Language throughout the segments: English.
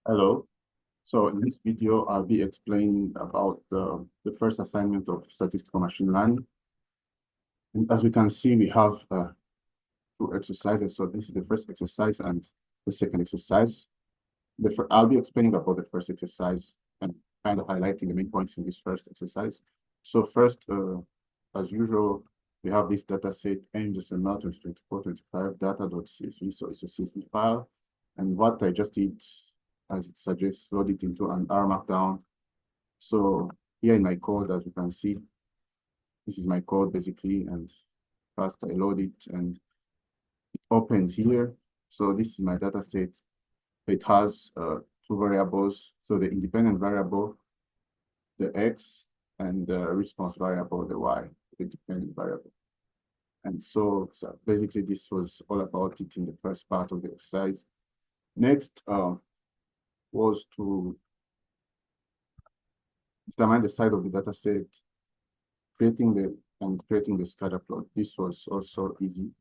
Hello. So in this video, I'll be explaining about the first assignment of statistical machine learning. And as we can see, we have two exercises. So this is the first exercise and the second exercise. I'll be explaining about the first exercise and kind of highlighting the main points in this first exercise. So first, as usual, we have this data set in SML 2024-25 data.csv. So it's a CSV file. And what I just did, as it suggests, load it into an R Markdown. So here in my code, as you can see, this is my code basically, and first I load it and it opens here. So this is my data set. It has two variables. So the independent variable, the X, and the response variable, the Y, the dependent variable. And so basically this was all about it in the first part of the exercise. Next was to determine the size of the data set, creating the scatter plot. This was also easy.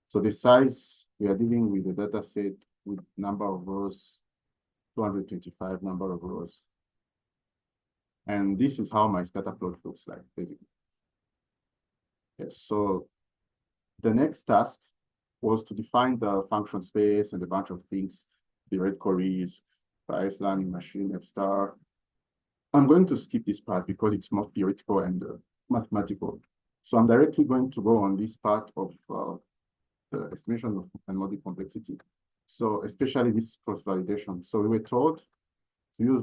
So the size, we are dealing with the data set with number of rows, 225 number of rows. And this is how my scatter plot looks like, basically. Yes, so the next task was to define the function space and a bunch of things, the red queries, price learning machine, F star. I'm going to skip this part because it's more theoretical and mathematical. So I'm directly going to go on this part of the estimation of and model complexity. So especially this cross-validation. So we were told to use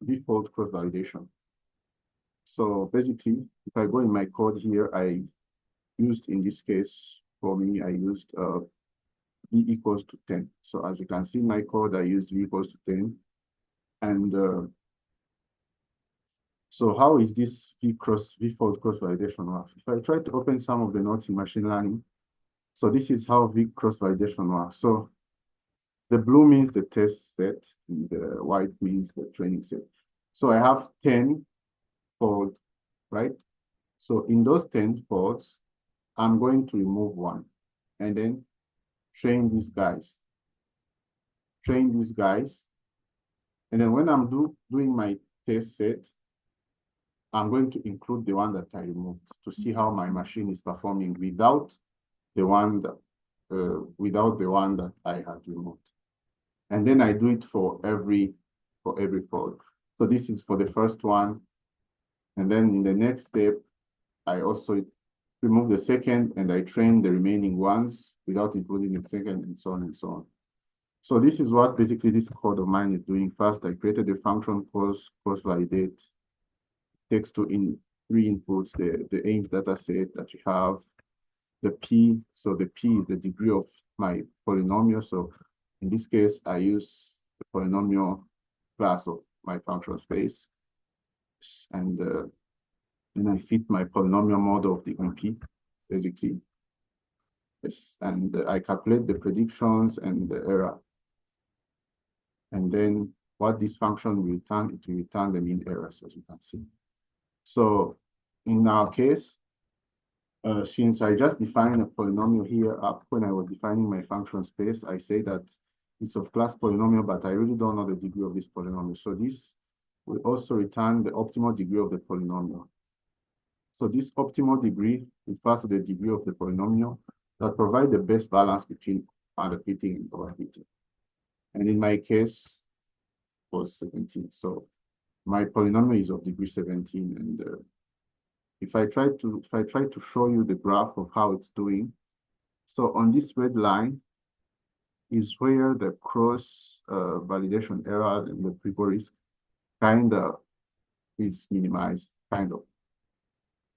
default cross-validation. So basically, if I go in my code here, I used, in this case, for me, I used v equals to 10. So as you can see in my code, I used v equals to 10. And so how is this default cross-validation works? If I try to open some of the notes in machine learning, so this is how v cross-validation works. So the blue means the test set, and the white means the training set. So I have 10 folds, right? So in those 10 folds, I'm going to remove one and then train these guys. And then when I'm doing my test set, I'm going to include the one that I removed to see how my machine is performing without the one that I had removed. And then I do it for every fold. So this is for the first one. And then in the next step, I also remove the second and I train the remaining ones without including the second, and so on and so on. So this is what basically this code of mine is doing. First, I created the function cross-validate, takes in 3 inputs, the aims data set that you have, the P. So the P is the degree of my polynomial. So in this case, I use the polynomial class of my functional space. And then I fit my polynomial model of the MP, basically. Yes, and I calculate the predictions and the error. And then what this function will return, it will return the mean errors, as you can see. So in our case, since I just defined a polynomial here up when I was defining my function space, I say that it's of class polynomial, but I really don't know the degree of this polynomial. So this will also return the optimal degree of the polynomial. So this optimal degree refers to the degree of the polynomial that provide the best balance between underfitting and overfitting. And in my case, it was 17. So my polynomial is of degree 17. And if I try to show you the graph of how it's doing, so on this red line is where the cross validation error and the pre risk kind of is minimized, kind of.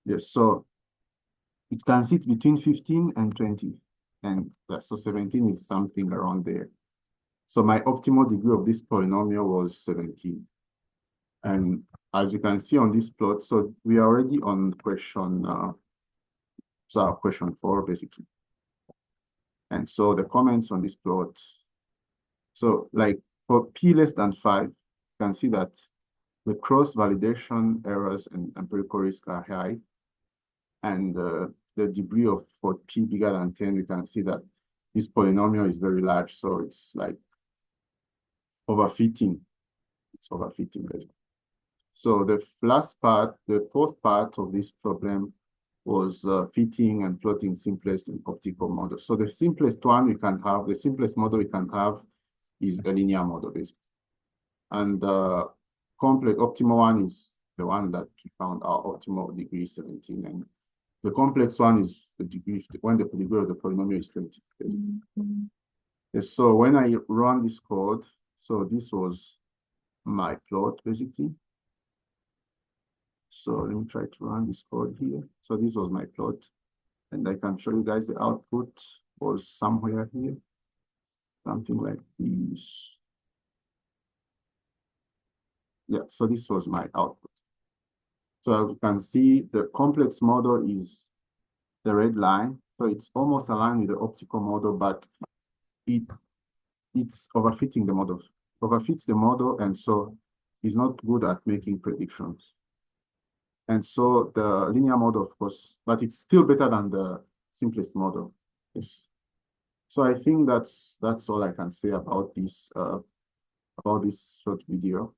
Yes, so it can sit between 15 and 20. And so 17 is something around there. So my optimal degree of this polynomial was 17. And as you can see on this plot, so we are already on question 4, basically. And so the comments on this plot, so like for P less than 5, you can see that the cross-validation errors and empirical risk are high. And the degree of for P bigger than 10, we can see that this polynomial is very large. So it's like overfitting. It's overfitting, basically. So the last part, the fourth part of this problem was fitting and plotting simplest and optical model. So the simplest one we can have, the simplest model we can have is a linear model, basically. And the complex optimal one is the one that we found our optimal degree 17. And the complex one is the degree, when the degree of the polynomial is 20. So when I run this code, so this was my plot, basically. So let me try to run this code here. So this was my plot. And I can show you guys the output was somewhere here. Something like this. Yeah, so this was my output. So as you can see, the complex model is the red line. So it's almost aligned with the optical model, but it's overfitting the model. Overfits the model, and so it's not good at making predictions. And so the linear model, of course, but it's still better than the simplest model. Yes. So I think that's all I can say about this short video.